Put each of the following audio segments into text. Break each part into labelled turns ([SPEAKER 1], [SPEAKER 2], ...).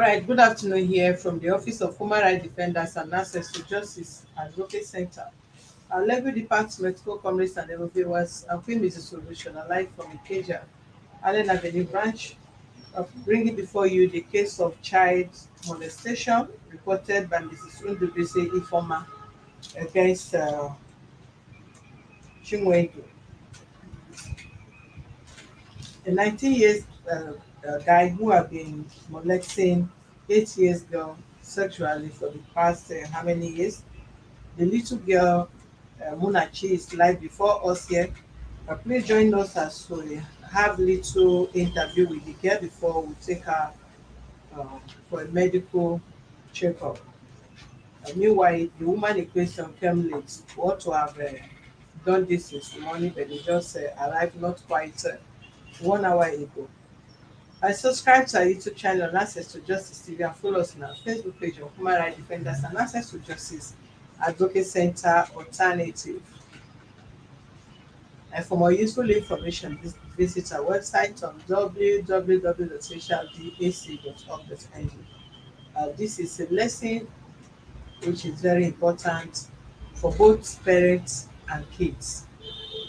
[SPEAKER 1] All right, good afternoon here from the Office of Human Rights Defenders and Access to Justice Advocate Center. Our legal department, co-comrades and viewers, and film is a solution alive from Ikeja, Allen Avenue branch, of bringing before you the case of child molestation reported by Mrs. Undubisi Ifoma against Chinwendu, a 19 years guy who had been molesting 8 years girl sexually for the past how many years. The little girl, Munachi, is live before us here. Please join us as we have little interview with the girl before we take her uh, for a medical checkup. Meanwhile, the woman in question came late. What to have done this since the morning, but they just arrived not quite 1 hour ago. I subscribe to our YouTube channel on Access to Justice TV and follow us on our Facebook page of Human Rights Defenders and Access to Justice Advocate Center Alternative. And for more useful information, visit our website on www.socialdac.org.ng. This is a lesson which is very important for both parents and kids.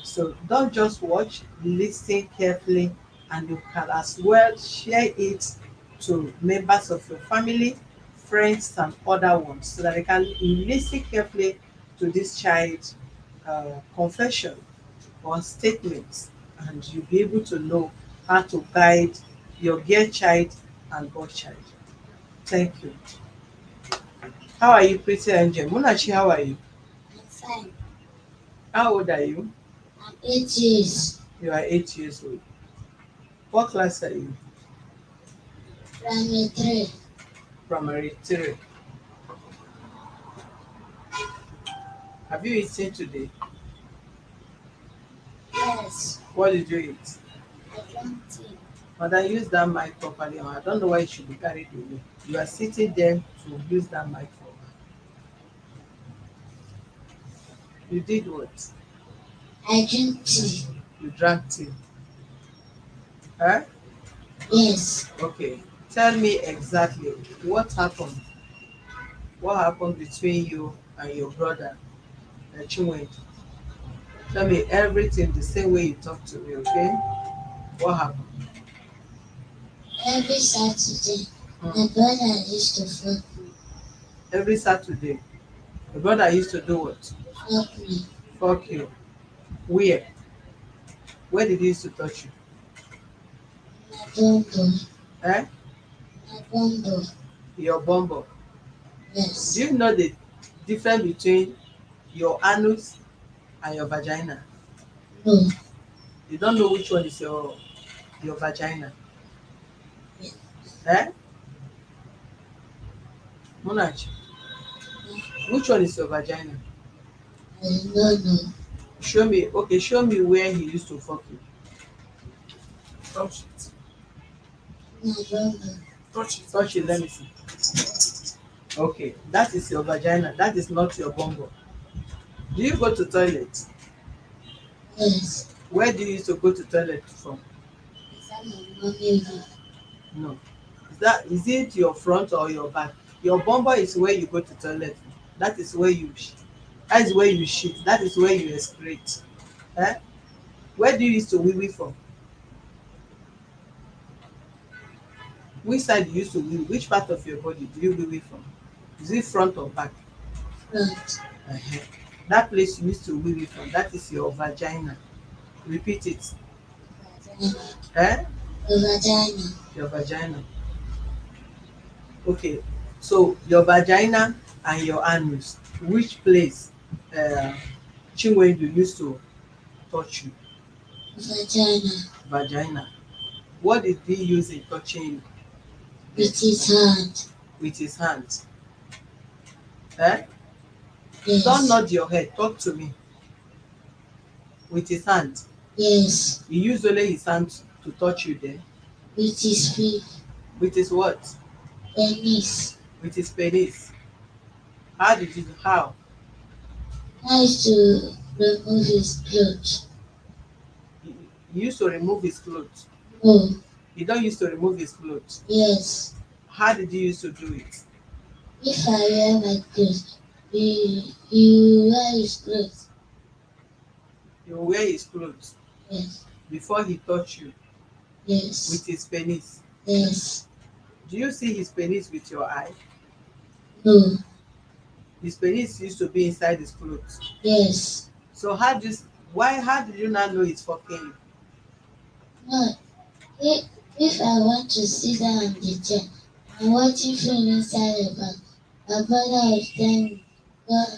[SPEAKER 1] So don't just watch, listen carefully, and you can as well share it to members of your family, friends, and other ones so that they can listen carefully to this child confession or statements, and you'll be able to know how to guide your girl child and boy child. Thank you. How are you, pretty angel? Munachi, how are you?
[SPEAKER 2] I'm fine.
[SPEAKER 1] How old are you?
[SPEAKER 2] I'm 8 years.
[SPEAKER 1] You are 8 years old. What class are you?
[SPEAKER 2] Primary 3.
[SPEAKER 1] Primary 3. Have you eaten today?
[SPEAKER 2] Yes.
[SPEAKER 1] What did you eat?
[SPEAKER 2] I drank tea.
[SPEAKER 1] Mother, use that mic properly. I don't know why you should be carried away. You are sitting there to use that mic for. You did what?
[SPEAKER 2] I drink tea.
[SPEAKER 1] You drank tea. Huh?
[SPEAKER 2] Yes.
[SPEAKER 1] Okay. Tell me exactly what happened. What happened between you and your brother, Chinwendu? Tell me everything the same way you talk to me, okay? What happened?
[SPEAKER 2] Every Saturday,
[SPEAKER 1] Mm.
[SPEAKER 2] my brother used to flog me.
[SPEAKER 1] Every Saturday, your brother used to do what?
[SPEAKER 2] Flog me.
[SPEAKER 1] Fuck you. Where? Where did he used to touch you?
[SPEAKER 2] My bumbo.
[SPEAKER 1] Eh?
[SPEAKER 2] My bumbo.
[SPEAKER 1] Your bumbo.
[SPEAKER 2] Yes.
[SPEAKER 1] Do you know the difference between your anus and your vagina?
[SPEAKER 2] No.
[SPEAKER 1] You don't know which one is your vagina.
[SPEAKER 2] Yes.
[SPEAKER 1] Eh? Munachi, which one is your vagina?
[SPEAKER 2] I don't know.
[SPEAKER 1] Show me. Okay, show me where he used to fuck you. Touch it.
[SPEAKER 2] My bumbo.
[SPEAKER 1] Touch it. Touch it. Let me see. Okay, that is your vagina. That is not your bumbo. Do you go to toilet?
[SPEAKER 2] Yes.
[SPEAKER 1] Where do you used to go to toilet from?
[SPEAKER 2] Is that my mommy room?
[SPEAKER 1] No. Is it your front or your back? Your bumbo is where you go to toilet. That is where you shit. That is where you shit. That is where you excrete. Eh? Where do you used to wee wee from? Which side you used to wee? Which part of your body do you wee wee from? Is it front or back?
[SPEAKER 2] Front.
[SPEAKER 1] Uh-huh. That place you used to wee wee from, that is your vagina. Repeat it.
[SPEAKER 2] Vagina.
[SPEAKER 1] Eh?
[SPEAKER 2] The vagina.
[SPEAKER 1] Your vagina. Okay. So your vagina and your anus, which place Chinwendu used to touch you?
[SPEAKER 2] Vagina.
[SPEAKER 1] Vagina. What did he use in touching you?
[SPEAKER 2] With his hand.
[SPEAKER 1] With his hands. Eh?
[SPEAKER 2] Yes.
[SPEAKER 1] Don't nod your head. Talk to me. With his hand.
[SPEAKER 2] Yes.
[SPEAKER 1] He used only his hand to touch you there.
[SPEAKER 2] With his feet.
[SPEAKER 1] With his what?
[SPEAKER 2] Penis.
[SPEAKER 1] With his penis. How did you do? How?
[SPEAKER 2] I used to remove his clothes.
[SPEAKER 1] He used to remove his clothes.
[SPEAKER 2] No.
[SPEAKER 1] He don't used to remove his clothes.
[SPEAKER 2] Yes.
[SPEAKER 1] How did you used to do it?
[SPEAKER 2] If I wear my clothes, he wear his clothes.
[SPEAKER 1] You wear his clothes
[SPEAKER 2] Yes,
[SPEAKER 1] before he touch you with
[SPEAKER 2] yes,
[SPEAKER 1] his penis.
[SPEAKER 2] yes.
[SPEAKER 1] Do you see his penis with your eye?
[SPEAKER 2] No,
[SPEAKER 1] His penis used to be inside his clothes.
[SPEAKER 2] yes.
[SPEAKER 1] So how did you not know it's fucking you?
[SPEAKER 2] No, if I want to sit down on the chair and watching film inside the bag, my brother will tell me, God,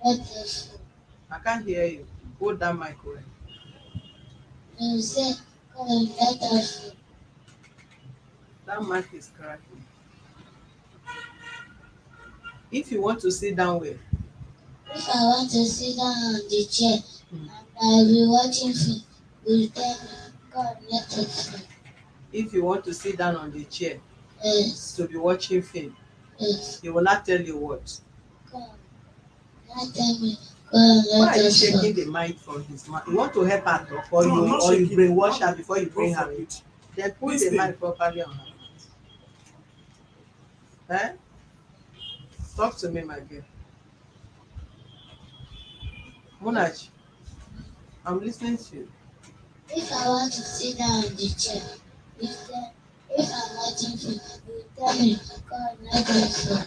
[SPEAKER 2] let us go.
[SPEAKER 1] I can't hear you. Hold that mic away.
[SPEAKER 2] He will say, God, let us go.
[SPEAKER 1] That mic is cracking. If you want to sit down where?
[SPEAKER 2] If I want to sit down on the chair
[SPEAKER 1] Mm.
[SPEAKER 2] and I will be watching film, he will tell me, God, let us go.
[SPEAKER 1] If you want to sit down on the chair
[SPEAKER 2] Yes,
[SPEAKER 1] to be watching film,
[SPEAKER 2] yes.
[SPEAKER 1] he will not tell you what.
[SPEAKER 2] God, not tell me, God,
[SPEAKER 1] Why
[SPEAKER 2] let
[SPEAKER 1] are you
[SPEAKER 2] us
[SPEAKER 1] shaking
[SPEAKER 2] go.
[SPEAKER 1] the mic from his mouth? You want to help her talk, or you brainwash her before you bring her in? Then put the mic properly on her mouth. Eh? Talk to me, my girl. Munachi, I'm listening to you.
[SPEAKER 2] If I want to sit down on the chair, if, the, if I'm watching film, he will tell me, God, let us go.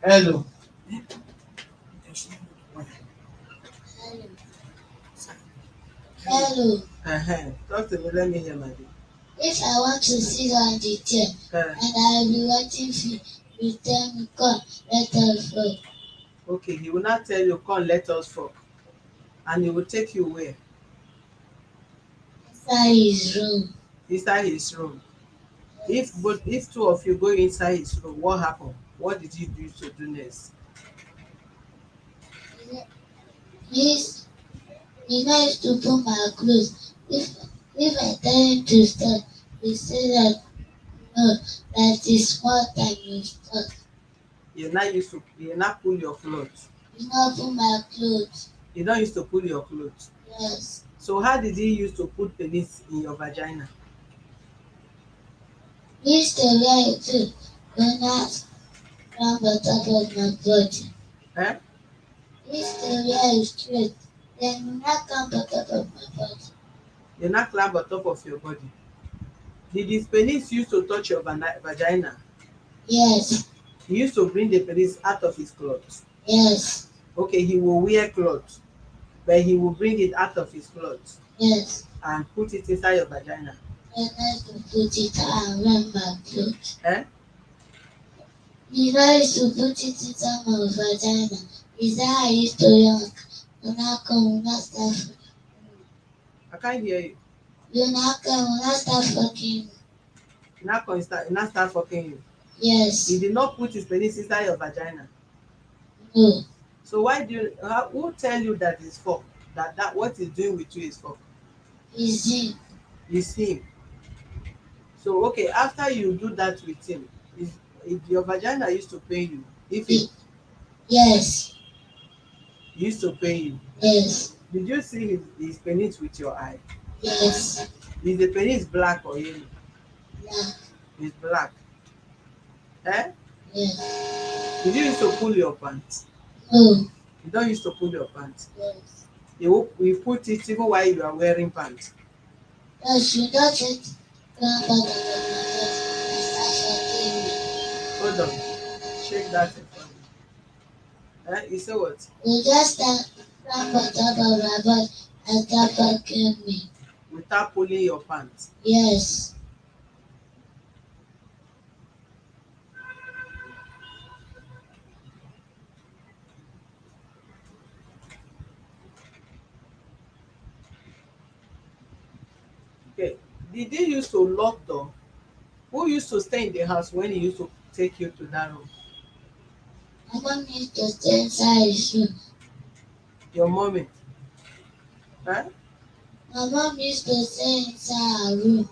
[SPEAKER 1] Hello.
[SPEAKER 2] Hello, hello.
[SPEAKER 1] Uh-huh. Talk to me. Let me hear, my dear.
[SPEAKER 2] If I want to sit on the chair
[SPEAKER 1] Uh,
[SPEAKER 2] and I will be watching film, he will tell me, God, let us go.
[SPEAKER 1] okay, he will not tell you, come, let us fuck. And he will take you where?
[SPEAKER 2] Inside his room.
[SPEAKER 1] Inside his room. If two of you go inside his room, what happened? What did you do to do next?
[SPEAKER 2] He's, he knows to put my clothes. If I tell him to stop, he say that no, that is small time you stop.
[SPEAKER 1] You not pull your clothes.
[SPEAKER 2] He not put my clothes.
[SPEAKER 1] You don't used to pull your clothes.
[SPEAKER 2] Yes.
[SPEAKER 1] So how did he used to put penis in your vagina?
[SPEAKER 2] He used to wear it too. When I ran on top of my body.
[SPEAKER 1] Eh?
[SPEAKER 2] He used to wear it straight. Then when I come on top of my body.
[SPEAKER 1] You not climb on top of your body. Did his penis used to touch your vagina?
[SPEAKER 2] Yes.
[SPEAKER 1] He used to bring the penis out of his clothes.
[SPEAKER 2] Yes.
[SPEAKER 1] Okay, he will wear clothes, but he will bring it out of his clothes
[SPEAKER 2] Yes.
[SPEAKER 1] and put it inside your vagina.
[SPEAKER 2] Then I to put it and wear my clothes.
[SPEAKER 1] Eh?
[SPEAKER 2] He used to put it inside my vagina. Is that I used to young? When I come, when I start,
[SPEAKER 1] I can't hear you.
[SPEAKER 2] when I come, when I start fucking.
[SPEAKER 1] He not start fucking you. He
[SPEAKER 2] Yes.
[SPEAKER 1] did not put his penis inside your vagina.
[SPEAKER 2] No.
[SPEAKER 1] So why do you, who tell you that is fuck? That what he's doing with you is fuck?
[SPEAKER 2] Is him.
[SPEAKER 1] It's him. So okay, after you do that with him, if your vagina used to pain you, if it
[SPEAKER 2] He, yes.
[SPEAKER 1] used to pain you,
[SPEAKER 2] Yes.
[SPEAKER 1] did you see his penis with your eye?
[SPEAKER 2] Yes.
[SPEAKER 1] Is the penis black or yellow?
[SPEAKER 2] Black.
[SPEAKER 1] It's black. Eh?
[SPEAKER 2] Yes.
[SPEAKER 1] Did you used to pull your pants?
[SPEAKER 2] No.
[SPEAKER 1] You don't used to pull your pants.
[SPEAKER 2] Yes.
[SPEAKER 1] You put it even while you are wearing pants.
[SPEAKER 2] Yes, you don't just come back of my body and start fucking me.
[SPEAKER 1] Hold on. Shake that in front. You say what?
[SPEAKER 2] You just stand on top of my body and start fucking me.
[SPEAKER 1] Without pulling your pants.
[SPEAKER 2] Yes.
[SPEAKER 1] Okay. Did you used to lock door? Who used to stay in the house when he used to take you to that room?
[SPEAKER 2] My mom used to stay inside his room.
[SPEAKER 1] Your mommy. Huh?
[SPEAKER 2] My mom used to stay inside her room.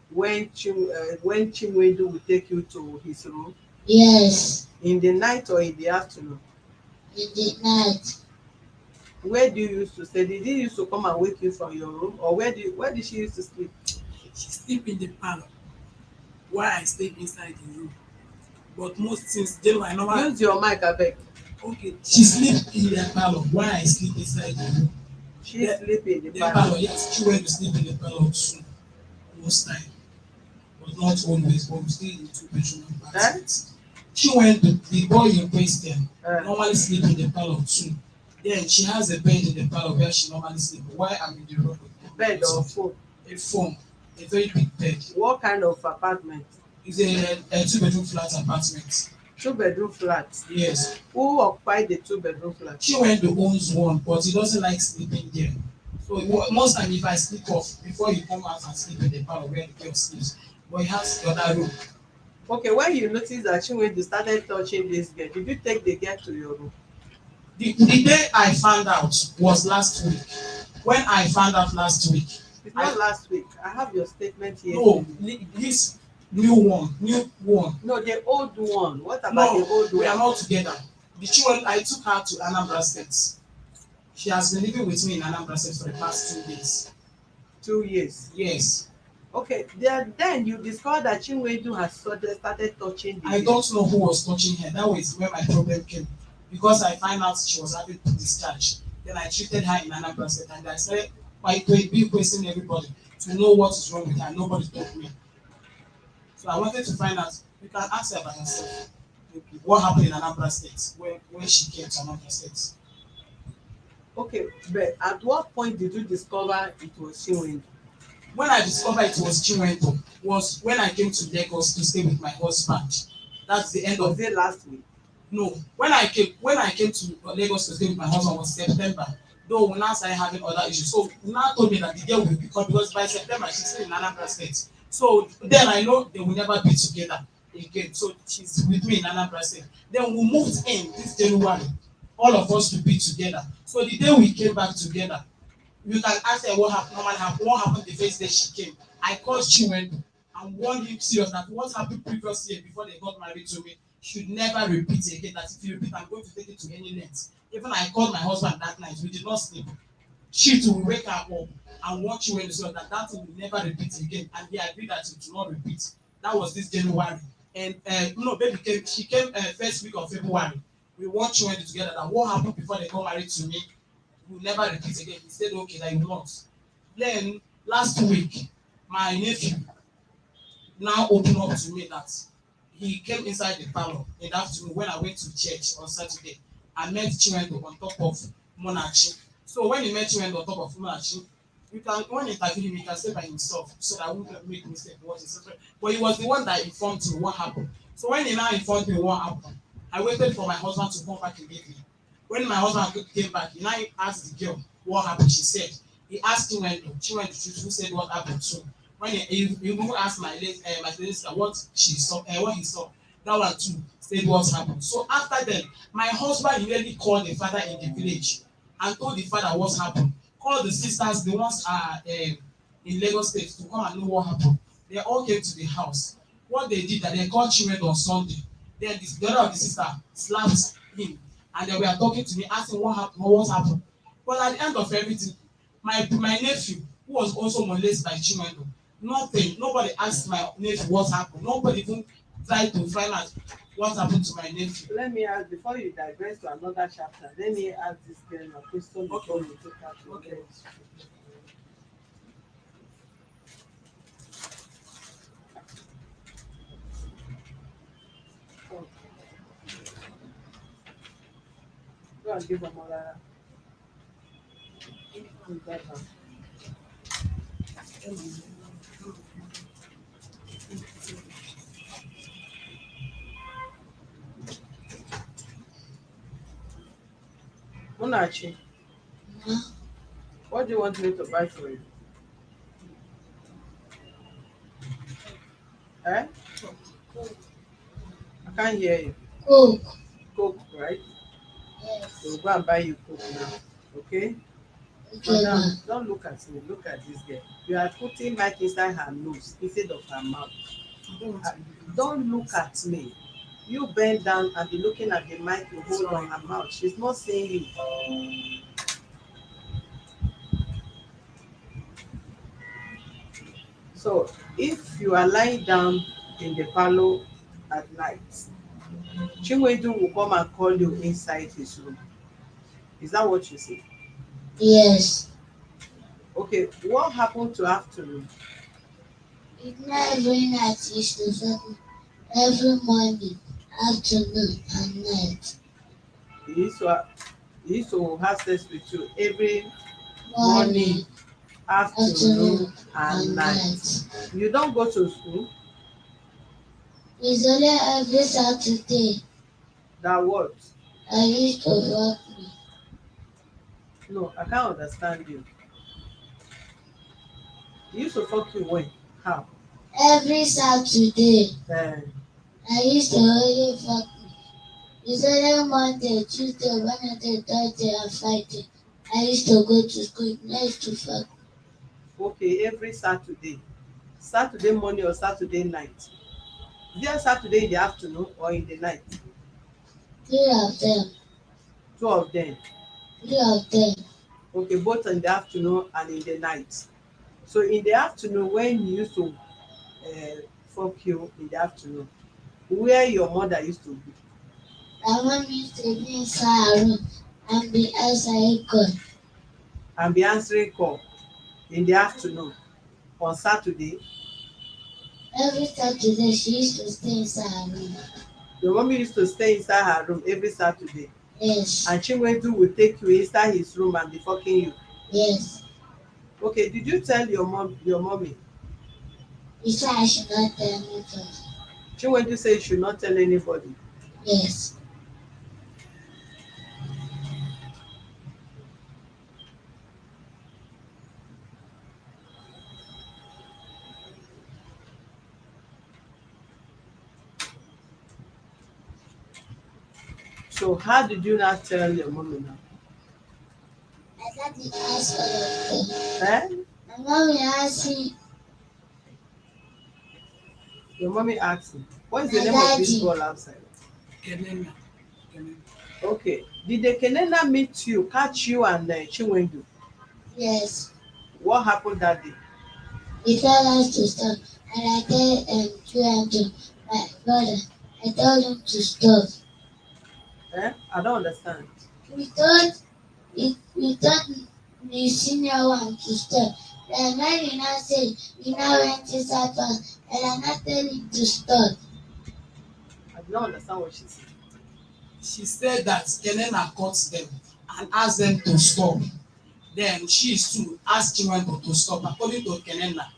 [SPEAKER 1] When Chinwendu will take you to his room
[SPEAKER 2] Yes.
[SPEAKER 1] in the night or in the afternoon,
[SPEAKER 2] In the night.
[SPEAKER 1] where do you used to stay? Did he used to come and wake you from your room, or where did she used to sleep?
[SPEAKER 3] She sleep in the parlor while I sleep inside the room. But most things, I normal.
[SPEAKER 1] Use your mic abeg.
[SPEAKER 3] Okay, she sleep in the parlor while I sleep inside the room.
[SPEAKER 1] She
[SPEAKER 3] The,
[SPEAKER 1] sleep in the
[SPEAKER 3] the
[SPEAKER 1] parlour.
[SPEAKER 3] parlor, yes, she went to sleep in the parlor too, most time, but not always. But we stay in two-bedroom
[SPEAKER 1] Eh?
[SPEAKER 3] apartment. She went to the boy in question
[SPEAKER 1] Uh,
[SPEAKER 3] normally sleep in the parlor too. Then she has a bed in the parlor where she normally sleep. While I'm in the room with
[SPEAKER 1] bed
[SPEAKER 3] because
[SPEAKER 1] or
[SPEAKER 3] of
[SPEAKER 1] phone?
[SPEAKER 3] a phone, a very big bed.
[SPEAKER 1] What kind of apartment?
[SPEAKER 3] It's a two-bedroom flat apartment.
[SPEAKER 1] Two bedroom flat.
[SPEAKER 3] Yes.
[SPEAKER 1] Who occupy the two bedroom flat?
[SPEAKER 3] Chinwendu owns one, but he doesn't like sleeping there. So most time if I sleep off before he come out and sleep in the parlor where the girl sleeps, but he has the other room.
[SPEAKER 1] Okay, when you notice that Chinwendu started touching this girl, did you take the girl to your room?
[SPEAKER 3] The day I found out was last week. When I found out last week,
[SPEAKER 1] It's
[SPEAKER 3] I
[SPEAKER 1] not last week. I have your statement here.
[SPEAKER 3] no this new one.
[SPEAKER 1] No, the old one. What about the
[SPEAKER 3] No,
[SPEAKER 1] old
[SPEAKER 3] we are
[SPEAKER 1] one?
[SPEAKER 3] not together. The children I took her to Anambra State. She has been living with me in Anambra State for the past 2 days.
[SPEAKER 1] 2 years.
[SPEAKER 3] Yes.
[SPEAKER 1] Okay, then you discovered that Chinwendu has started touching the
[SPEAKER 3] I
[SPEAKER 1] girl.
[SPEAKER 3] don't know who was touching her. That was where my problem came. Because I find out she was having discharge. Then I treated her in Anambra State and I said, why be questioning everybody to know what is wrong with her. Nobody told me. So I wanted to find out. You can ask her by herself. What happened in Anambra State when she came to Anambra State?
[SPEAKER 1] Okay, but at what point did you discover it was Chinwendu?
[SPEAKER 3] When I discovered it was Chinwendu was when I came to Lagos to stay with my husband. That's the end
[SPEAKER 1] Was
[SPEAKER 3] of
[SPEAKER 1] it last week?
[SPEAKER 3] no. When I came to Lagos to stay with my husband was September. Though we now started having other issues. So we now told me that the girl will be caught because by September she's still in Anambra State. So then I know they will never be together again. So she's with me in Anambra State. Then we moved in this January, all of us to be together. So the day we came back together, you can ask her what happened normally happened what happened the first day she came. I called Chinwendu and warned him serious that what happened previous year before they got married to me should never repeat again, that if you repeat I'm going to take it to any length. Even I called my husband that night, we did not sleep. She too will wake her up and warn Chinwendu serious that that thing will never repeat again, and they agreed that it will not repeat. That was this January. And no, baby came, she came first week of February. We warned Chinwendu together that what happened before they got married to me will never repeat again. He said, okay, that you will not. Then last week, my nephew now opened up to me that he came inside the parlor in the afternoon when I went to church on Saturday. I met Chinwendu on top of Munachi. So when he met Chinwendu on top of Munachi, you can when interview him, he can say by himself so that I won't make mistake what he said. But he was the one that informed me what happened. So when he now informed me what happened, I waited for my husband to come back immediately. When my husband came back, he now asked the girl what happened. She said he asked Chinwendu who said what happened too. When he even asked my sister what he saw, that one too said what happened. So after then, my husband immediately called the father in the village and told the father what happened. Called the sisters, the ones are in Lagos State to come and know what happened. They all came to the house. What they did that they called children on Sunday. Then the other of the sister slapped him and they were talking to me asking what happened. But at the end of everything, my nephew who was also molested by Chinwendu, nothing, nobody asked my nephew what happened. Nobody even tried to find out what happened to my nephew.
[SPEAKER 1] Let me ask before you digress to another chapter. Let me ask this girl a question before
[SPEAKER 3] Okay.
[SPEAKER 1] you take her to
[SPEAKER 3] Okay.
[SPEAKER 1] the next. Oh, go and give her mother. Munachi,
[SPEAKER 2] Ma,
[SPEAKER 1] what do you want me to buy for you? Eh? I can't hear you.
[SPEAKER 2] Coke.
[SPEAKER 1] Coke, right? So we'll
[SPEAKER 2] Yes.
[SPEAKER 1] go and buy you Coke now. Okay?
[SPEAKER 2] Okay, ma.
[SPEAKER 1] Madam, don't look at me. Look at this girl. You are putting mic inside her nose instead of her mouth.
[SPEAKER 3] I don't want
[SPEAKER 1] Uh,
[SPEAKER 3] to be
[SPEAKER 1] Don't look at me. You bend down and be looking at the mic you hold on
[SPEAKER 3] sorry.
[SPEAKER 1] her mouth. She's not seeing you. So if you are lying down in the parlour at night, Chinwendu will come and call you inside his room. Is that what you say?
[SPEAKER 2] Yes.
[SPEAKER 1] Okay, what happened to afternoon?
[SPEAKER 2] It's not every night used to fuck me. Every morning, afternoon, and night.
[SPEAKER 1] He used to, he used to have sex with you every morning,
[SPEAKER 2] Morning,
[SPEAKER 1] afternoon,
[SPEAKER 2] afternoon,
[SPEAKER 1] and
[SPEAKER 2] and
[SPEAKER 1] night.
[SPEAKER 2] night.
[SPEAKER 1] You don't go to school?
[SPEAKER 2] It's only every Saturday
[SPEAKER 1] That what?
[SPEAKER 2] I used to fuck me.
[SPEAKER 1] No, I can't understand you. He used to fuck you when? How?
[SPEAKER 2] Every Saturday
[SPEAKER 1] Uh,
[SPEAKER 2] I used to only fuck me. It's only Monday, Tuesday, Wednesday, Thursday, and Friday. I used to go to school. I used to fuck
[SPEAKER 1] okay, every Saturday. Saturday morning or Saturday night? Is there Saturday in the afternoon or in the night?
[SPEAKER 2] three of them.
[SPEAKER 1] Two of them.
[SPEAKER 2] Three of them.
[SPEAKER 1] Okay, both in the afternoon and in the night. So in the afternoon, when you used to fuck you in the afternoon, where your mother used to be
[SPEAKER 2] My mom used to be inside her room and be outside God.
[SPEAKER 1] and be answering call in the afternoon on Saturday,
[SPEAKER 2] Every Saturday she used to stay inside her room.
[SPEAKER 1] your mommy used to stay inside her room every Saturday,
[SPEAKER 2] Yes.
[SPEAKER 1] and Chinwendu will take you inside his room and be fucking you.
[SPEAKER 2] Yes.
[SPEAKER 1] Okay, did you tell your mommy?
[SPEAKER 2] He said I should not tell anybody.
[SPEAKER 1] Chinwendu said you should not tell anybody.
[SPEAKER 2] Yes.
[SPEAKER 1] So how did you not tell your mommy now?
[SPEAKER 2] My daddy asked all of them.
[SPEAKER 1] Eh?
[SPEAKER 2] My mommy asked me,
[SPEAKER 1] Your mommy asked me, what is the
[SPEAKER 2] my
[SPEAKER 1] name of this
[SPEAKER 2] daddy,
[SPEAKER 1] girl outside?
[SPEAKER 3] Kenena. Kenena.
[SPEAKER 1] Okay, did the Kenena meet you, catch you and Chinwendu?
[SPEAKER 2] yes,
[SPEAKER 1] What happened that day?
[SPEAKER 2] he told us to stop. And I told Chinwendu, my brother, I told him to stop.
[SPEAKER 1] Eh? I don't understand.
[SPEAKER 2] We told, we told the senior one to stop. Then when he now said, he now went inside first, and I now tell him to stop.
[SPEAKER 1] I don't understand what she said.
[SPEAKER 3] She said that Kenena caught them and asked them to stop. Then she too asked Chinwendu to stop. According to Kenena,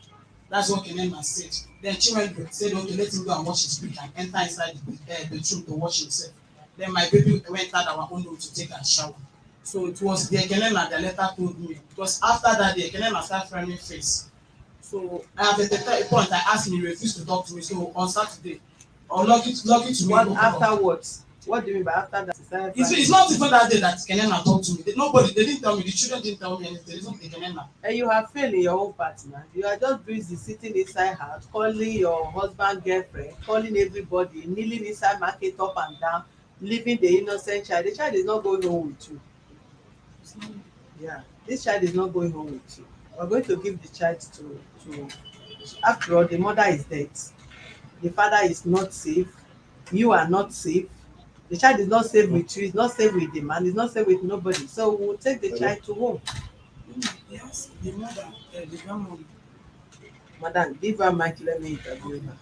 [SPEAKER 3] that's what Kenena said. Then Chinwendu said, okay, let him go and wash his feet and enter inside the bedroom to wash himself. Then my baby went out our own room to take a shower. So it was the Kenena that later told me. Because after that day, Kenena started framing face. So at the point, I asked him, he refused to talk to me. So on Saturday, or lucky to me,
[SPEAKER 1] What
[SPEAKER 3] open up.
[SPEAKER 1] afterwards? What do you mean by after that? She started
[SPEAKER 3] It's
[SPEAKER 1] crying.
[SPEAKER 3] not even that day that Kenena talked to me. Nobody, they didn't tell me. The children didn't tell me anything. It's not the Kenena.
[SPEAKER 1] And you have failed in your own partner. You are just busy sitting inside house, calling your husband, girlfriend, calling everybody, kneeling inside market up and down, leaving the innocent child. The child is not going home with you. Yeah, this child is not going home with you. We're going to give the child to after all, the mother is dead. The father is not safe. You are not safe. The child is not safe with you. It's not safe with the man. It's not safe with nobody. So we'll take the child to home.
[SPEAKER 3] Yes, the mother, the grandmother.
[SPEAKER 1] Madam, give her mic. Let me interview her.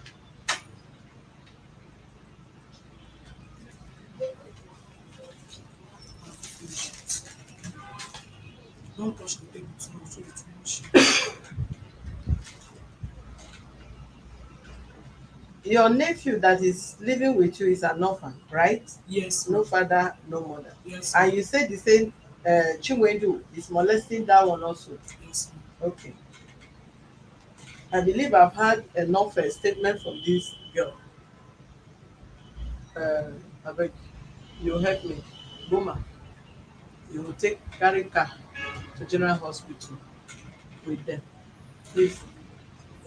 [SPEAKER 3] Don't touch the table too much, so it's too much.
[SPEAKER 1] Your nephew that is living with you is an orphan, right?
[SPEAKER 3] Yes,
[SPEAKER 1] No
[SPEAKER 3] ma'am.
[SPEAKER 1] father, no mother.
[SPEAKER 3] Yes,
[SPEAKER 1] And
[SPEAKER 3] ma'am.
[SPEAKER 1] you said the same Chinwendu is molesting that one also.
[SPEAKER 3] Yes, ma'am.
[SPEAKER 1] Okay. I believe I've had enough statement from this girl. Abeg, you help me. Boma, you will take carry car to general hospital with them. Please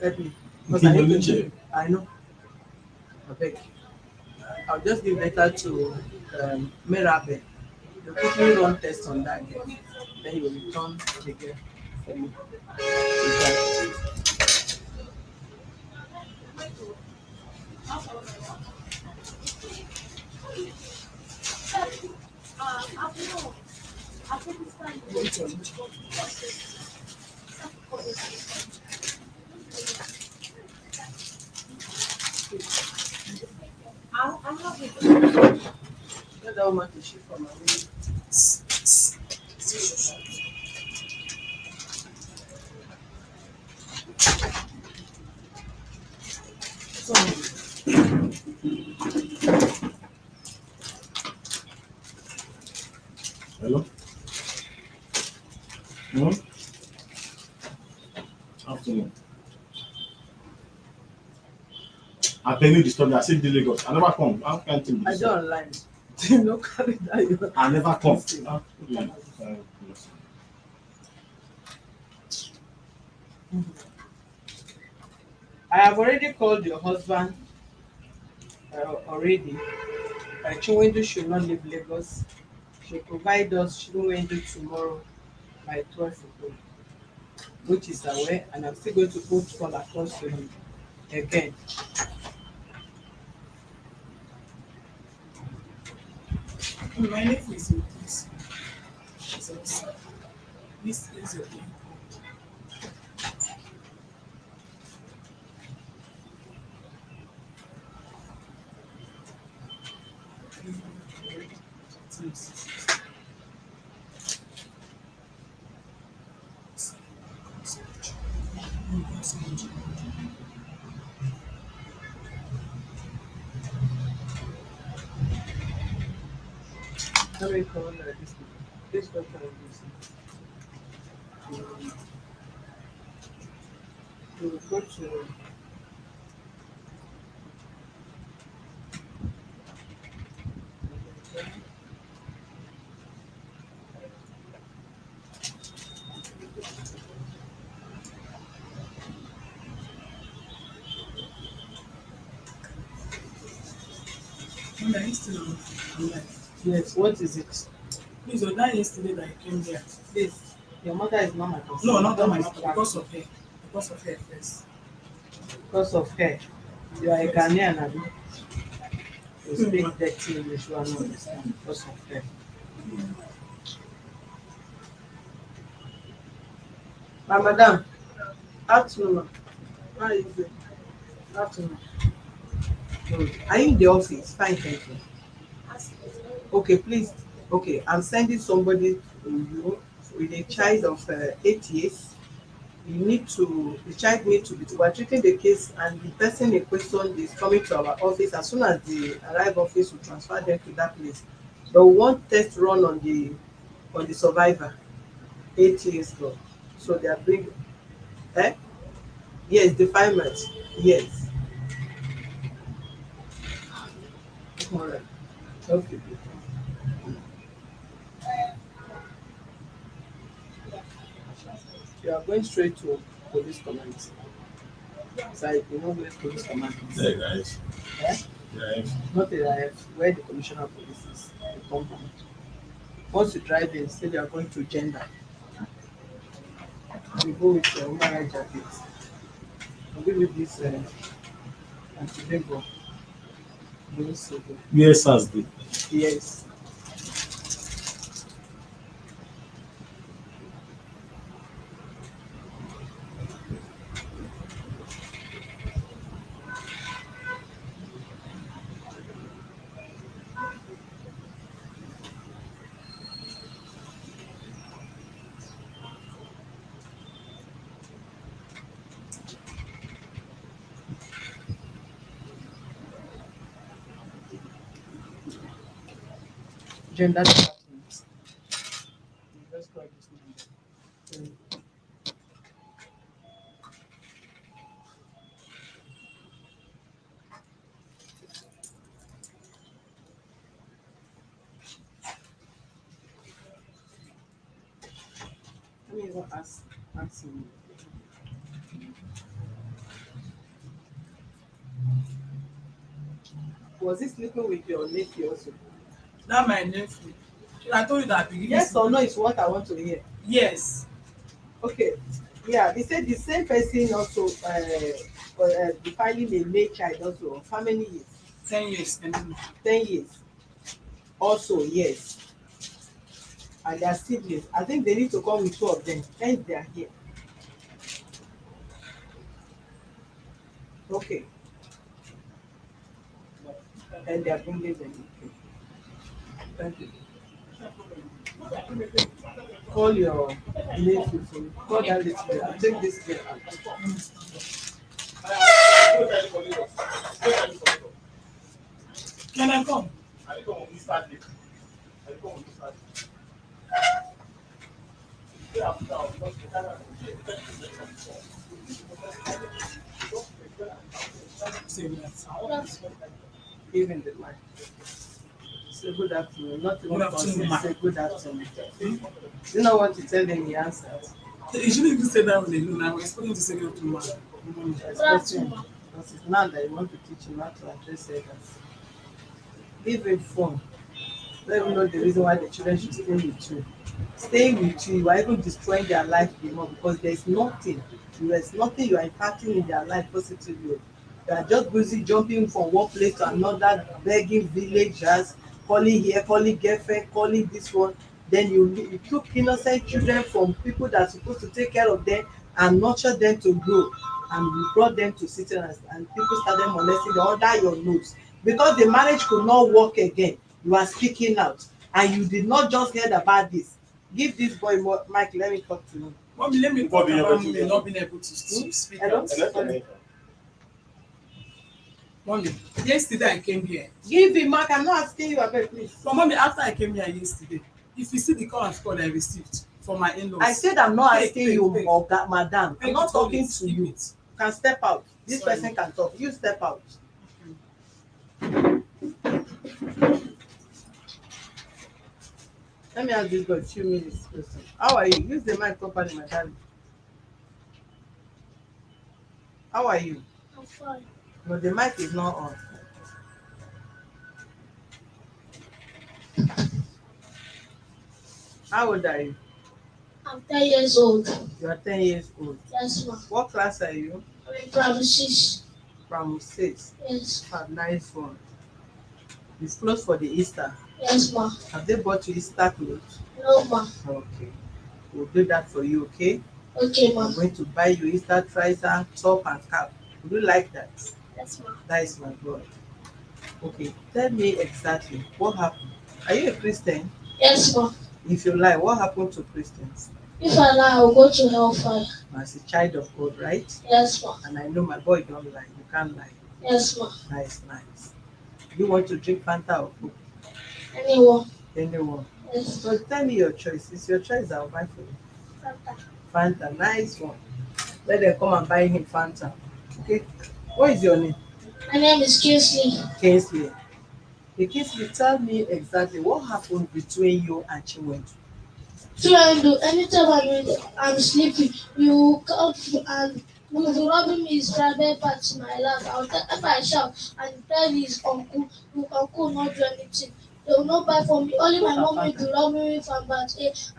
[SPEAKER 1] help me. Because I need to. I know. Abeg. I'll just give letter to Merabe. You quickly run test on that girl. Then you will return the girl for me. I have it. Let that woman to shift from my way.
[SPEAKER 4] Hello? Hmm? Afternoon. I beg you disturb me. I say the Lagos. I never come. How can you
[SPEAKER 1] I
[SPEAKER 4] disturb?
[SPEAKER 1] don't online. You no carry that. You
[SPEAKER 4] I never come.
[SPEAKER 1] see.
[SPEAKER 4] Ah, please. Yes.
[SPEAKER 1] I have already called your husband already. Chinwendu should not leave Lagos. She provide us Chinwendu tomorrow by 12 o'clock, which is aware, and I'm still going to put call across to him again.
[SPEAKER 3] My nephew is in this. She's also. This is your name.
[SPEAKER 1] Let me call this doctor to go to
[SPEAKER 3] When I used to know, I'm like,
[SPEAKER 1] yes, what is it?
[SPEAKER 3] please, was that yesterday that I came here?
[SPEAKER 1] Please, your mother is not my
[SPEAKER 3] No,
[SPEAKER 1] concern.
[SPEAKER 3] not that
[SPEAKER 1] Don't
[SPEAKER 3] my mother,
[SPEAKER 1] distract
[SPEAKER 3] because
[SPEAKER 1] me.
[SPEAKER 3] of her. Because of her first.
[SPEAKER 1] Because of her. You are a
[SPEAKER 3] Yes.
[SPEAKER 1] Ghanaian, Abi. You
[SPEAKER 3] Mm.
[SPEAKER 1] speak dirty English, you are not understand because of her. My madam, afternoon. How is it? Afternoon. Are you in the office? Fine, thank you. Okay, please. Okay, I'm sending somebody to you with a child of 8 years. You need to, the child need to be, we're treating the case, and the person in question is coming to our office. As soon as they arrive office, we transfer them to that place. But we want test run on the survivor, 8 years ago. So they are bring, eh? Yes, defilement. Yes. All right. Okay. You are going straight to police command. Side, you know where police command is.
[SPEAKER 4] There, guys.
[SPEAKER 1] Eh?
[SPEAKER 4] Guys.
[SPEAKER 1] Not that where the commissioner of police is, the compound. Once you drive in, say you are going to gender. You go with your human rights jacket. I'll give you this anti-labor.
[SPEAKER 4] Yes, as the
[SPEAKER 1] Yes. Gender department. You just call this number. Let me even ask him. Was he sleeping with your nephew also?
[SPEAKER 3] That my nephew. I told you that beginning.
[SPEAKER 1] Yes or no is what I want to hear.
[SPEAKER 3] Yes.
[SPEAKER 1] Okay. Yeah, they said the same person also defiling a male child also of how many years?
[SPEAKER 3] 10 years.
[SPEAKER 1] 10 years. Also, yes. And they are siblings. I think they need to come with two of them. Hence they are here. Okay, and they are bringing them. Okay. Thank you. Call your nephew for me. Call that little girl. I'll take this girl out.
[SPEAKER 3] Can I come? Say that.
[SPEAKER 1] Give him the mic. Say good afternoon. Not even
[SPEAKER 3] Good afternoon, ma.
[SPEAKER 1] say good afternoon. You know what to tell him, he answers.
[SPEAKER 3] You shouldn't even say that on alone. I was expecting to say good afternoon, ma.
[SPEAKER 1] Expecting because it's now that you want to teach him how to address others. Give him phone. Let him know the reason why the children should stay with you. Staying with you, you are even destroying their life the more because there's nothing you are impacting in their life positively. You are just busy jumping from one place to another, begging villagers, calling here, calling girlfriend, calling this one. Then you took innocent children from people that are supposed to take care of them and nurture them to grow, and you brought them to citizens and people started molesting them under your nose because the marriage could not work again. You are speaking out and you did not just hear about this. Give this boy more mic, let me talk to him.
[SPEAKER 3] Mommy, let me talk about me not being able to speak
[SPEAKER 1] Hello?
[SPEAKER 3] out. Mommy, yesterday I came here.
[SPEAKER 1] Give him mic, I'm not asking you abeg please.
[SPEAKER 3] So, mommy, after I came here yesterday, if you see the call and call I received from my in-laws.
[SPEAKER 1] I said I'm not asking you
[SPEAKER 3] take.
[SPEAKER 1] oga madam, I'm
[SPEAKER 3] Take
[SPEAKER 1] not
[SPEAKER 3] it, hold
[SPEAKER 1] talking
[SPEAKER 3] it,
[SPEAKER 1] to
[SPEAKER 3] keep
[SPEAKER 1] you.
[SPEAKER 3] it.
[SPEAKER 1] You can step out. This
[SPEAKER 3] Sorry.
[SPEAKER 1] person can talk, you step out. Let me ask this boy 2 minutes question. How are you? Use the mic properly, my darling. How are you?
[SPEAKER 2] I'm fine.
[SPEAKER 1] No, the mic is not on. How old are you?
[SPEAKER 2] I'm 10 years old.
[SPEAKER 1] You are 10 years old.
[SPEAKER 2] Yes, ma.
[SPEAKER 1] What class are you?
[SPEAKER 2] I'm in primary 6.
[SPEAKER 1] From 6.
[SPEAKER 2] Yes.
[SPEAKER 1] Ah, nice one. It's close for the Easter.
[SPEAKER 2] Yes, ma.
[SPEAKER 1] Have they bought you Easter clothes?
[SPEAKER 2] No, ma.
[SPEAKER 1] Okay. We'll do that for you, okay?
[SPEAKER 2] Okay, ma.
[SPEAKER 1] I'm going to buy you Easter trouser, top and cap. Would you like that?
[SPEAKER 2] Yes, ma.
[SPEAKER 1] That is my boy. Okay, tell me exactly what happened. Are you a Christian?
[SPEAKER 2] Yes, ma.
[SPEAKER 1] If you lie, what happened to Christians?
[SPEAKER 2] If I lie, I'll go to hellfire.
[SPEAKER 1] As a child of God, right?
[SPEAKER 2] Yes, ma.
[SPEAKER 1] And I know my boy don't lie. You can't lie.
[SPEAKER 2] Yes, ma.
[SPEAKER 1] Nice, nice. You want to drink Fanta or Coke?
[SPEAKER 2] Anyone.
[SPEAKER 1] Anyone.
[SPEAKER 2] Yes.
[SPEAKER 1] So tell me your choice. It's your choice. I'll buy for you.
[SPEAKER 2] Fanta.
[SPEAKER 1] Fanta, nice one. Let them come and buy him Fanta. Okay. What is your name?
[SPEAKER 2] My name is Kingsley.
[SPEAKER 1] Kingsley. Okay, Kingsley, tell me exactly what happened between you and Chinwendu.
[SPEAKER 2] Chinwendu, anytime I'm sleeping, you come and you be rubbing me his private part in my lap. If I shout and tell his uncle not do anything. They will not buy for me. Only my mom will be rubbing me from back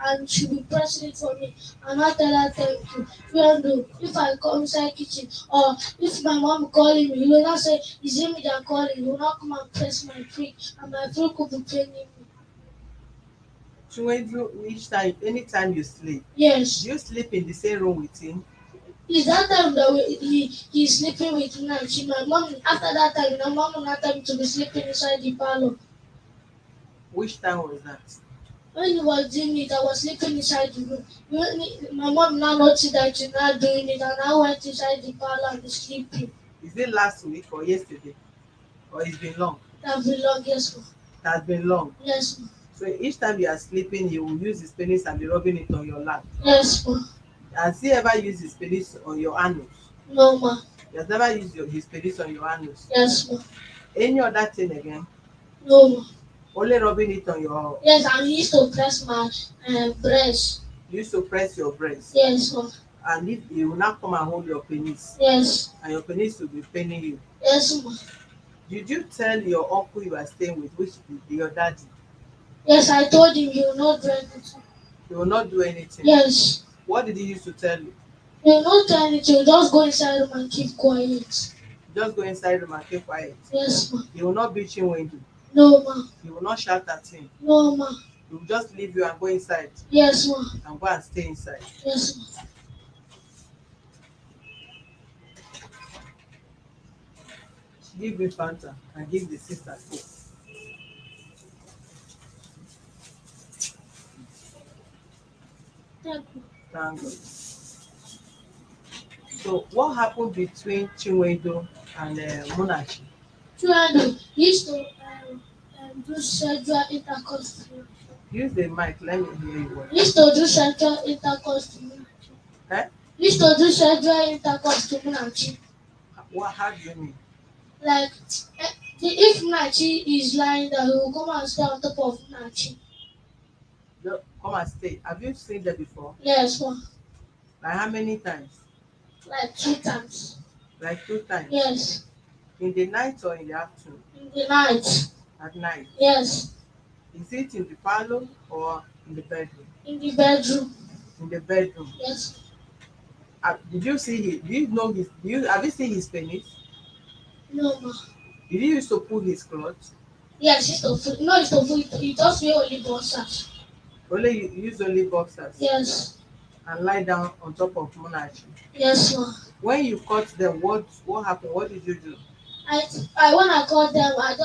[SPEAKER 2] and she will be pressing it for me. And I tell her thank you. Chinwendu, if I come inside kitchen or if my mom calling me, you will not say, is it me that calling? You will not come and press my freak and my freak will be paining me.
[SPEAKER 1] Chinwendu, each time, anytime you sleep,
[SPEAKER 2] Yes.
[SPEAKER 1] do you sleep in the same room with him?
[SPEAKER 2] Is that time that he's sleeping with me and she my mom after that time my mom will not tell me to be sleeping inside the parlor.
[SPEAKER 1] Which time was that?
[SPEAKER 2] When he was doing it, I was sleeping inside the room. My mom now noticed that she's not doing it and I went inside the parlor and was sleeping.
[SPEAKER 1] Is it last week or yesterday? Or it's been long?
[SPEAKER 2] That belong, yes, ma.
[SPEAKER 1] It has been long.
[SPEAKER 2] Yes, ma.
[SPEAKER 1] So each time you are sleeping, he will use his penis and be rubbing it on your lap.
[SPEAKER 2] Yes, ma.
[SPEAKER 1] Has he ever used his penis on your anus?
[SPEAKER 2] No, ma.
[SPEAKER 1] He has never used his penis on your anus.
[SPEAKER 2] Yes, ma.
[SPEAKER 1] Any other thing again?
[SPEAKER 2] No, ma.
[SPEAKER 1] Only rubbing it on your.
[SPEAKER 2] Yes, and he used to press my breast.
[SPEAKER 1] You used to press your breast.
[SPEAKER 2] Yes, ma.
[SPEAKER 1] And if he will not come and hold your penis.
[SPEAKER 2] Yes.
[SPEAKER 1] And your penis will be paining you.
[SPEAKER 2] Yes, ma.
[SPEAKER 1] Did you tell your uncle you are staying with, which is your daddy?
[SPEAKER 2] Yes, I told him you will not do anything.
[SPEAKER 1] He will not do anything.
[SPEAKER 2] Yes.
[SPEAKER 1] What did he used to tell you?
[SPEAKER 2] You will not do anything, just go inside room and keep quiet.
[SPEAKER 1] Just go inside room and keep quiet.
[SPEAKER 2] Yes, ma.
[SPEAKER 1] He will not beat you window.
[SPEAKER 2] No, ma.
[SPEAKER 1] He will not shout at him.
[SPEAKER 2] No, ma.
[SPEAKER 1] He will just leave you and go inside.
[SPEAKER 2] Yes, ma.
[SPEAKER 1] And go and stay inside.
[SPEAKER 2] Yes, ma.
[SPEAKER 1] Give me Fanta and give the sister Coke.
[SPEAKER 2] Thank you.
[SPEAKER 1] Thank God. So what happened between Chinwendu and Munachi?
[SPEAKER 2] Chinwendu used to do sexual intercourse.
[SPEAKER 1] Use the mic, let me hear you well.
[SPEAKER 2] Used to do sexual intercourse.
[SPEAKER 1] Eh?
[SPEAKER 2] Used to do sexual intercourse to Munachi.
[SPEAKER 1] How do you mean?
[SPEAKER 2] Like, if Munachi is lying there, he will come and stay on top of Munachi.
[SPEAKER 1] Come and stay. Have you seen that before?
[SPEAKER 2] Yes, ma.
[SPEAKER 1] Like how many times?
[SPEAKER 2] Like 2 times.
[SPEAKER 1] Like 2 times.
[SPEAKER 2] Yes.
[SPEAKER 1] In the night or in the afternoon?
[SPEAKER 2] In the night.
[SPEAKER 1] At night.
[SPEAKER 2] Yes.
[SPEAKER 1] Is it in the parlor or in the bedroom?
[SPEAKER 2] In the bedroom.
[SPEAKER 1] In the bedroom.
[SPEAKER 2] Yes.
[SPEAKER 1] Did you see his? Do you know his? Have you seen his penis?
[SPEAKER 2] No, ma.
[SPEAKER 1] Did you used to pull his clothes?
[SPEAKER 2] Yes, it's to food. No, it's to food. It just wear only boxers.
[SPEAKER 1] Only you use only boxers?
[SPEAKER 2] Yes.
[SPEAKER 1] And lie down on top of Munachi?
[SPEAKER 2] Yes, ma.
[SPEAKER 1] When you caught them, what happened? What did you do?
[SPEAKER 2] I when I called them, I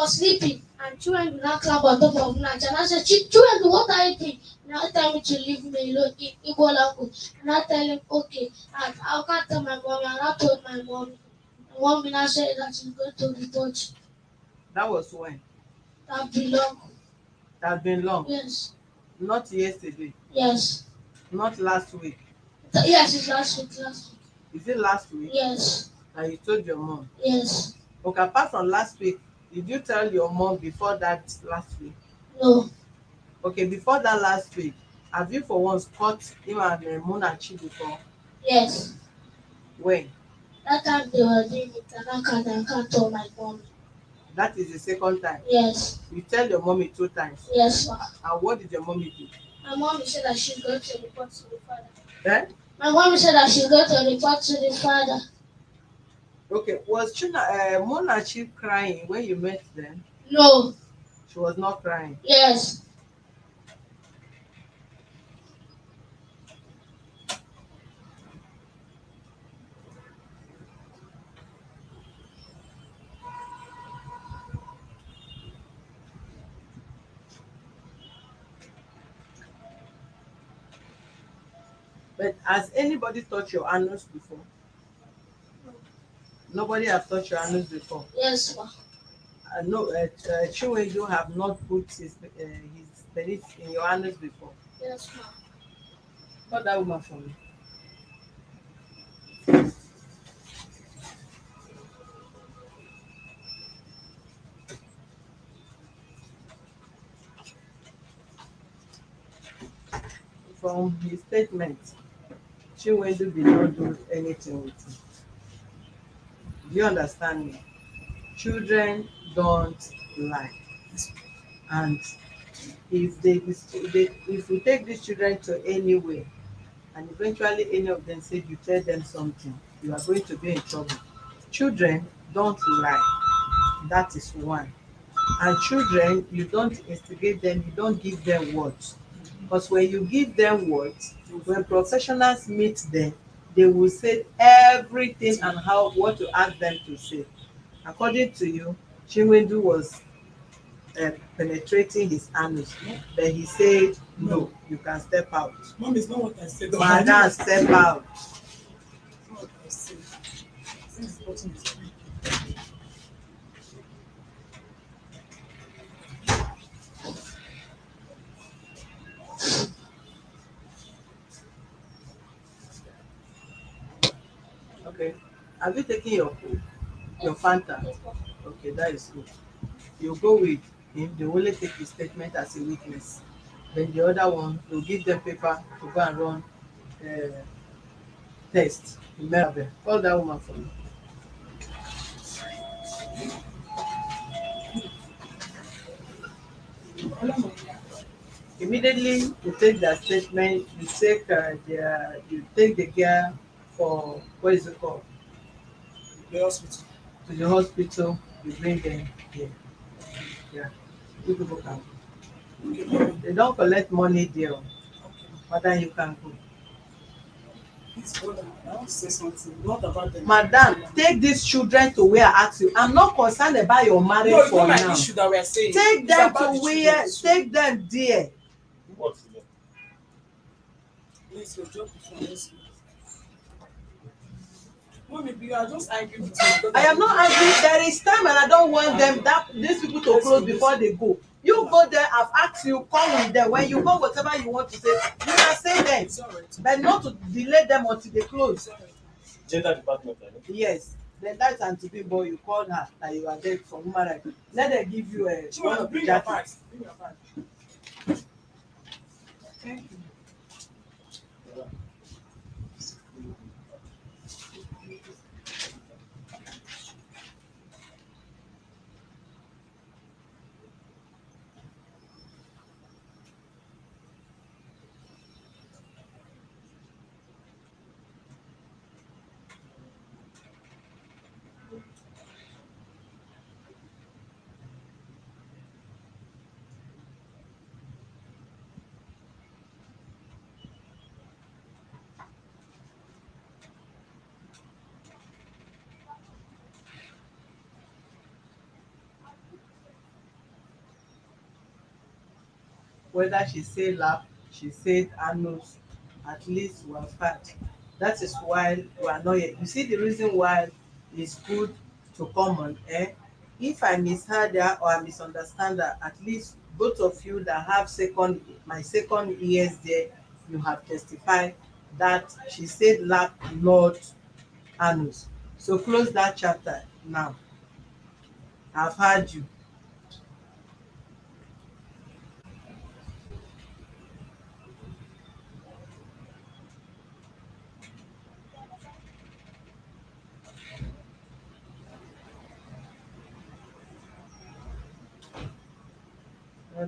[SPEAKER 2] was sleeping and children did not clap on top of Munachi and I said, children, what are you doing? Now tell me to leave me alone in Igbo language. And I tell him, okay. And I can't tell my mom and I told my mom. And one minute said that she's going to report.
[SPEAKER 1] That was when?
[SPEAKER 2] That belong.
[SPEAKER 1] That has been long?
[SPEAKER 2] Yes.
[SPEAKER 1] Not yesterday?
[SPEAKER 2] Yes.
[SPEAKER 1] Not last week?
[SPEAKER 2] Yes, it's last week.
[SPEAKER 1] Is it last week?
[SPEAKER 2] Yes.
[SPEAKER 1] That you told your mom?
[SPEAKER 2] Yes.
[SPEAKER 1] Okay, apart from last week, did you tell your mom before that last week?
[SPEAKER 2] No.
[SPEAKER 1] Okay, before that last week, have you for once caught him and Munachi before?
[SPEAKER 2] Yes.
[SPEAKER 1] When?
[SPEAKER 2] That time they were doing it and I can't tell my mom.
[SPEAKER 1] That is the second time?
[SPEAKER 2] Yes.
[SPEAKER 1] You tell your mommy 2 times?
[SPEAKER 2] Yes, ma.
[SPEAKER 1] And what did your mommy do?
[SPEAKER 2] My mom said that she's going to report to the father.
[SPEAKER 1] Eh?
[SPEAKER 2] My mom said that she's going to report to the father.
[SPEAKER 1] Okay, was Munachi crying when you met them?
[SPEAKER 2] No.
[SPEAKER 1] She was not crying?
[SPEAKER 2] Yes.
[SPEAKER 1] But has anybody touched your anus before? Nobody has touched your anus before?
[SPEAKER 2] Yes, ma.
[SPEAKER 1] No, Chinwendu have not put his penis in your anus before?
[SPEAKER 2] Yes, ma.
[SPEAKER 1] Call that woman for me. From his statement, Chinwendu did not do anything with him. Do you understand me? Children don't lie. And if we take these children to anywhere and eventually any of them say you tell them something, you are going to be in trouble. Children don't lie. That is one. And children, you don't instigate them, you don't give them words. Because when you give them words, when professionals meet them, they will say everything and what to ask them to say. According to you, Chinwendu was penetrating his anus, but he said, no, you can step out.
[SPEAKER 3] Mom, it's not what I said.
[SPEAKER 1] Madam, step out.
[SPEAKER 3] It's not what I said. Since the button is free.
[SPEAKER 1] Okay. Have you taken your Fanta? Okay, that is good. You go with him, they only take his statement as a witness. Then the other one, you give them paper to go and run test. Remember, call that woman for me. Immediately you take their statement, you take the girl for what is it called?
[SPEAKER 3] The hospital.
[SPEAKER 1] To the hospital, you bring them here. Yeah. You people can go. They don't collect money there, but then you can go.
[SPEAKER 3] Please, brother, I want to say something. Not about them.
[SPEAKER 1] Madam, take these children to where I ask you. I'm not concerned about your marriage
[SPEAKER 3] No, it's
[SPEAKER 1] for
[SPEAKER 3] not my
[SPEAKER 1] now.
[SPEAKER 3] issue that we are saying.
[SPEAKER 1] Take
[SPEAKER 3] It's
[SPEAKER 1] them
[SPEAKER 3] about
[SPEAKER 1] to
[SPEAKER 3] the
[SPEAKER 1] where,
[SPEAKER 3] children. So,
[SPEAKER 1] take them there.
[SPEAKER 4] What? Is it?
[SPEAKER 3] please, your job is from this. Mommy, you are just arguing with me because
[SPEAKER 1] I am
[SPEAKER 3] told
[SPEAKER 1] not
[SPEAKER 3] you.
[SPEAKER 1] angry. There is time and I don't want them that these people to close before they go. You go there, I've asked you, come with them. When you go, whatever you want to say, you can say them.
[SPEAKER 3] It's alright.
[SPEAKER 1] But not to delay them until they close.
[SPEAKER 3] It's alright.
[SPEAKER 4] Gender department.
[SPEAKER 1] Yes. Then that's Auntie Bimbo, you called her that you are there for human rights. Let them give you a one
[SPEAKER 3] Children,
[SPEAKER 1] of the
[SPEAKER 3] bring your bag.
[SPEAKER 1] jackets.
[SPEAKER 3] Bring your bag. Thank you.
[SPEAKER 1] Whether she said lap, she said anus, at least we have had. That is why we are not yet. You see the reason why it's good to come on air. If I misheard her or I misunderstand her, at least both of you that have my second ears there, you have testified that she said lap, not anus. So close that chapter now. I've heard you.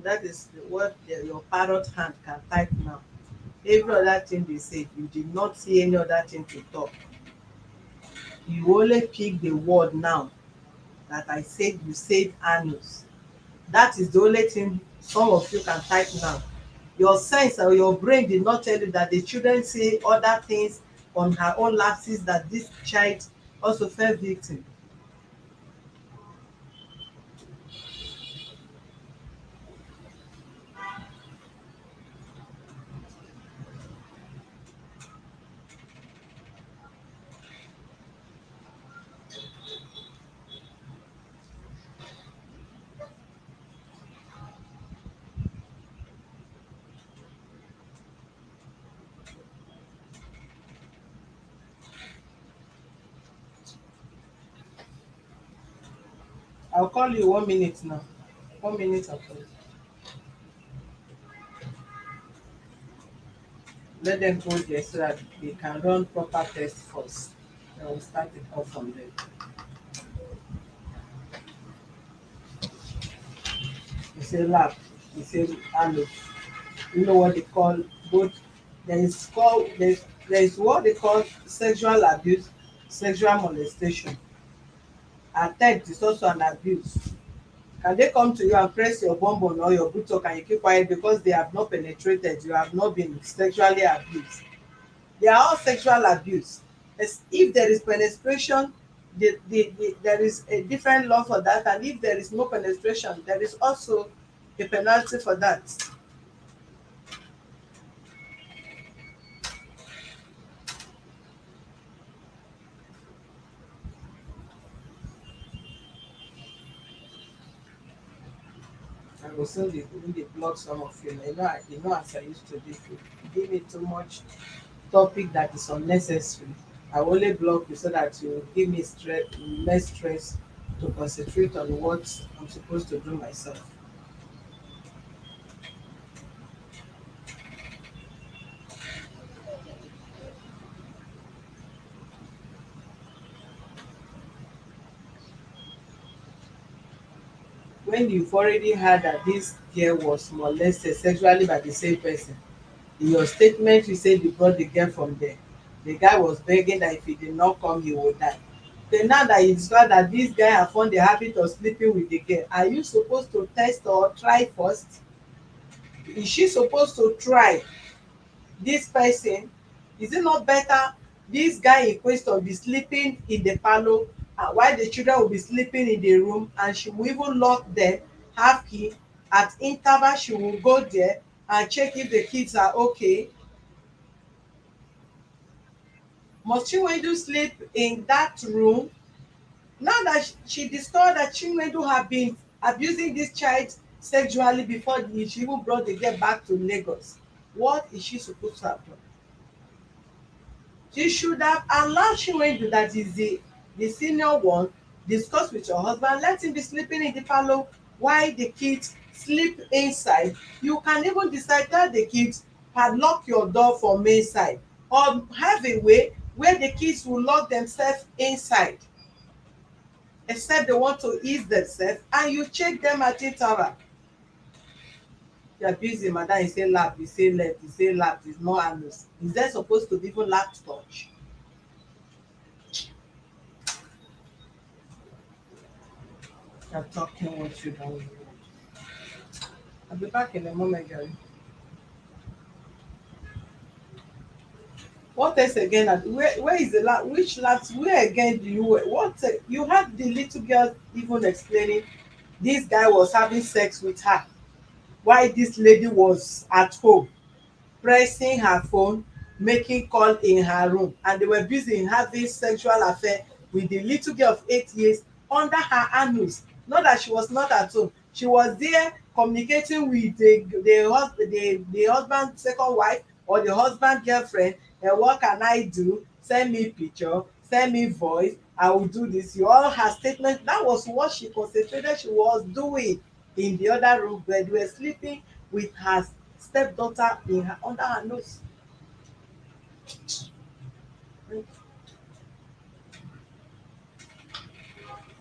[SPEAKER 1] That is what your parrot hand can type now. Every other thing they said, you did not see any other thing to talk. You only pick the word now that I said you said anus. That is the only thing some of you can type now. Your sense or your brain did not tell you that the children say other things on her own lapses that this child also fell victim. I'll call you 1 minute now. 1 minute of it. Let them go there so that they can run proper test first. Then we'll start the call from there. You say lab, you say anus. You know what they call both. There is what they call sexual abuse, sexual molestation. Attempt is also an abuse. Can they come to you and press your bum bum or your buttock and you keep quiet because they have not penetrated, you have not been sexually abused? They are all sexual abuse. If there is penetration, there is a different law for that, and if there is no penetration, there is also a penalty for that. I go soon dey block some of you. You know as I used to do, if you give me too much topic that is unnecessary, I will only block you so that you will give me less stress to concentrate on what I'm supposed to do myself. When you've already heard that this girl was molested sexually by the same person, in your statement you said you brought the girl from there, the guy was begging that if he did not come he would die. Then now that you discover that this guy have formed the habit of sleeping with the girl, are you supposed to test or try first? Is she supposed to try this person Is it not better this guy in question be sleeping in the parlour while the children will be sleeping in the room, and she will even lock them, have key, at interval she will go there and check if the kids are okay. Must Chinwendu sleep in that room? Now that she discovered that Chinwendu had been abusing this child sexually before she even brought the girl back to Lagos, what is she supposed to have done? She should have allowed Chinwendu, that is the senior one, discuss with your husband, let him be sleeping in the parlour while the kids sleep inside. You can even decide, tell the kids, padlock your door from inside, or have a way where the kids will lock themselves inside, except they want to ease themselves, and you check them at interval. You are busy, madam, you say lap, you say left, you say lap, is not anus. Is there supposed to be even lap touch? You are talking what you don't know. I'll be back in a moment, Gary. What else again? Where is the lap? Which laps? Where again do you? What you had the little girl even explaining? This guy was having sex with her while this lady was at home, pressing her phone, making call in her room, and they were busy in having sexual affair with the little girl of 8 years under her anus. Not that she was not at home, she was there communicating with the husband second wife or the husband girlfriend. What can I do? Send me picture, send me voice, I will do this. You all her statement, that was what she concentrated she was doing in the other room, where they were sleeping with her stepdaughter in her under her nose.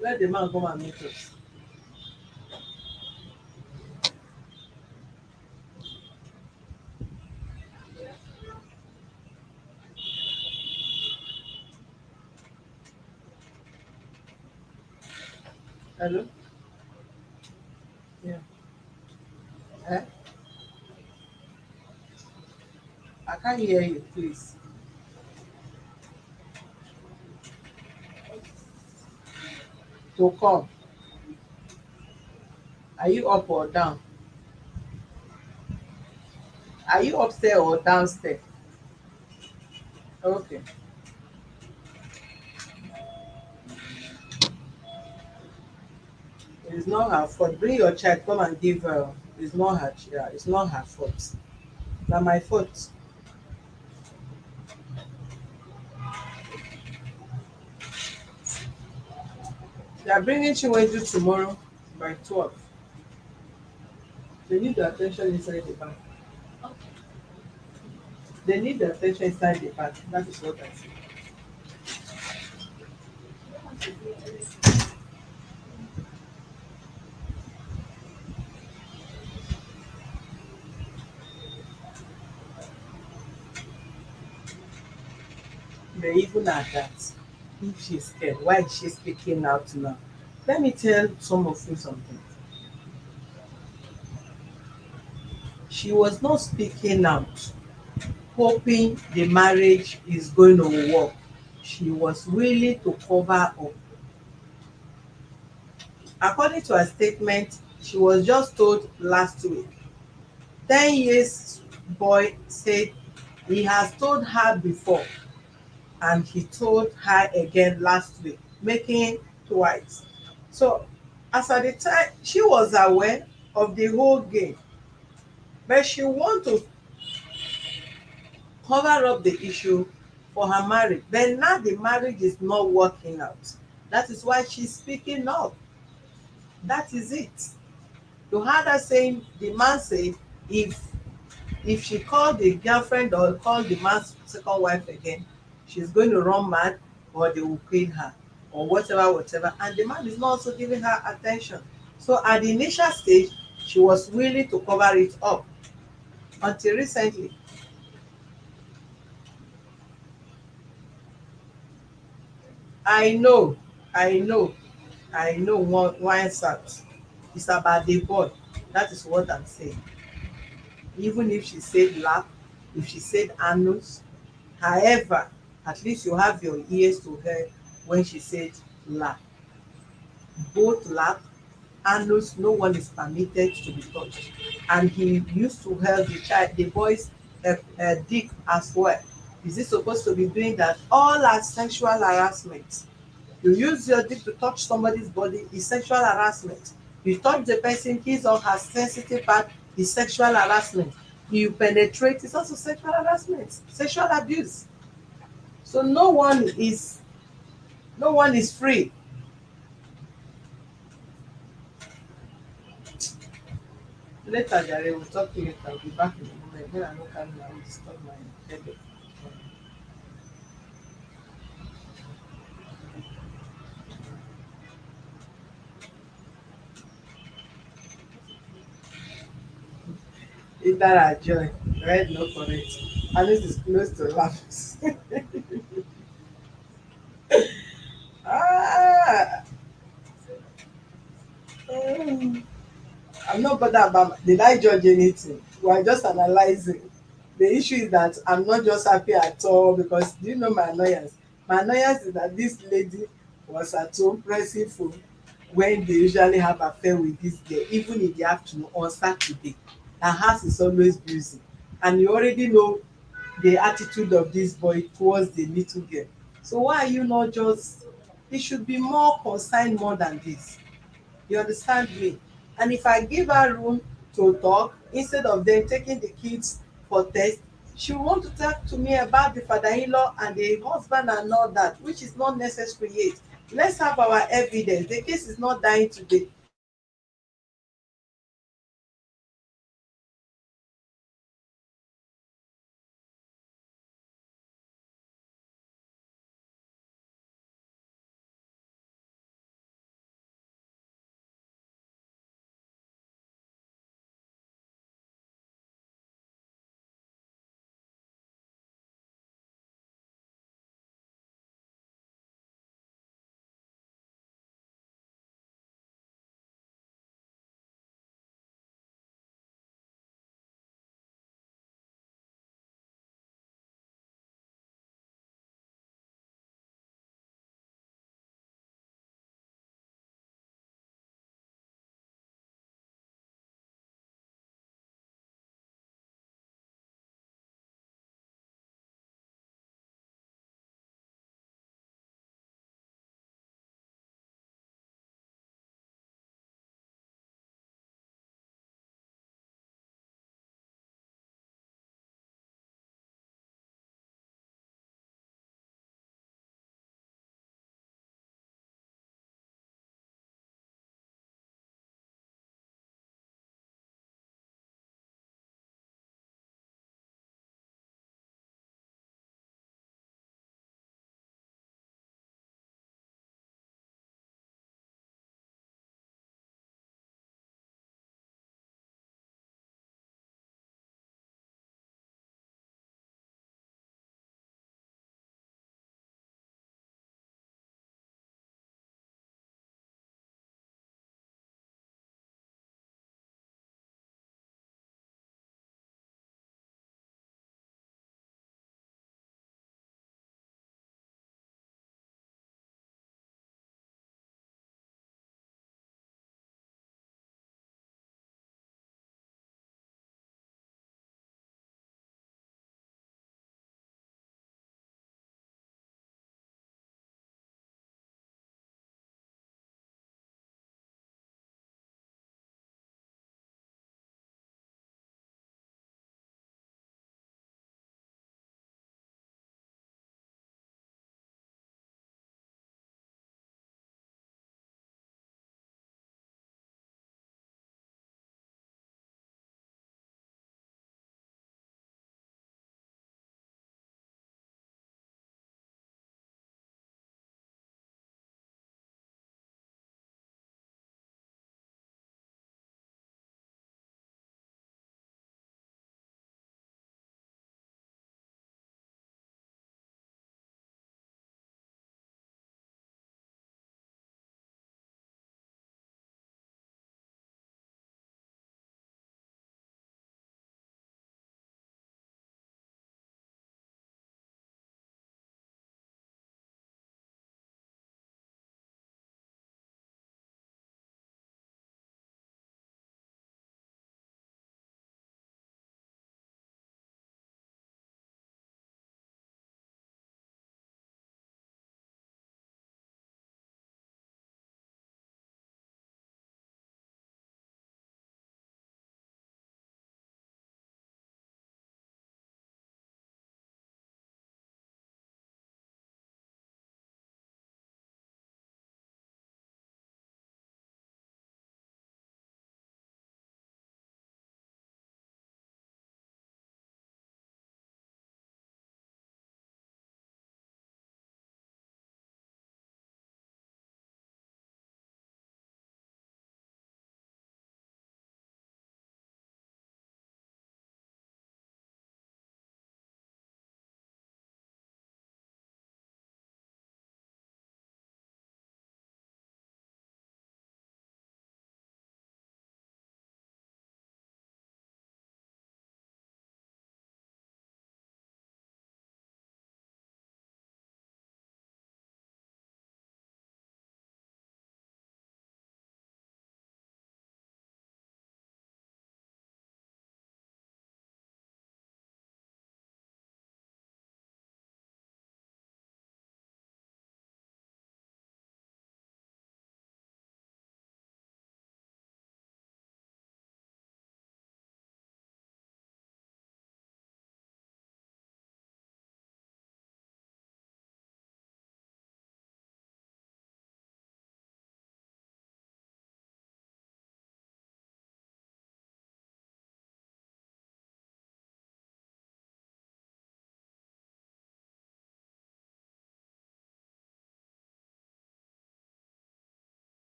[SPEAKER 1] Let the man come and meet us. Hello? Yeah. Eh? I can't hear you, please. To come. Are you up or down? Are you upstairs or downstairs? Okay. It's not her fault. Bring your child, come and give her. It's not her, yeah, it's not her fault. Na my fault. They are bringing Chinwendu tomorrow by 12. They need the attention inside the bank. They need the attention inside the bank. That is what I say. But even at that, if she's scared, why is she speaking out now? Let me tell some of you something. She was not speaking out, hoping the marriage is going to work. She was willing to cover up. According to her statement, she was just told last week. 10 years boy said he has told her before, and he told her again last week, making twice. So as at the time, she was aware of the whole game, but she want to cover up the issue for her marriage. But now the marriage is not working out. That is why she's speaking up. That is it. You heard her saying, the man said, if she called the girlfriend or called the man's second wife again, she's going to run mad, or they will kill her, or whatever, whatever. And the man is not also giving her attention. So at the initial stage, she was willing to cover it up until recently. I know, I know, I know one sat. It's about the boy. That is what I'm saying. Even if she said lap, if she said anus, However, at least you have your ears to hear when she said laugh. Both laugh, and no one is permitted to be touched. And he used to help the boy's dick as well. Is he supposed to be doing that? All are sexual harassment. You use your dick to touch somebody's body is sexual harassment. You touch the person, his or her sensitive part is sexual harassment. You penetrate is also sexual harassment, sexual abuse. So no one is free. Later, Jare, we'll talk later. I'll be back in a moment. When I no carry my own disturb my headache. Later, I join. Red no correct. And this is close to laughs. ah, mm. I'm not bothered about did I judge anything? We are just analyzing. The issue is that I'm not just happy at all because do you know my annoyance? My annoyance is that this lady was at home pressing phone when they usually have affair with this girl, even in the afternoon on Saturday. Her house is always busy. And you already know the attitude of this boy towards the little girl. So why are you not just he should be more concerned more than this. You understand me? And if I give her room to talk, instead of them taking the kids for test, she will want to talk to me about the father-in-law and the husband and all that, which is not necessary yet. Let's have our evidence. The case is not dying today.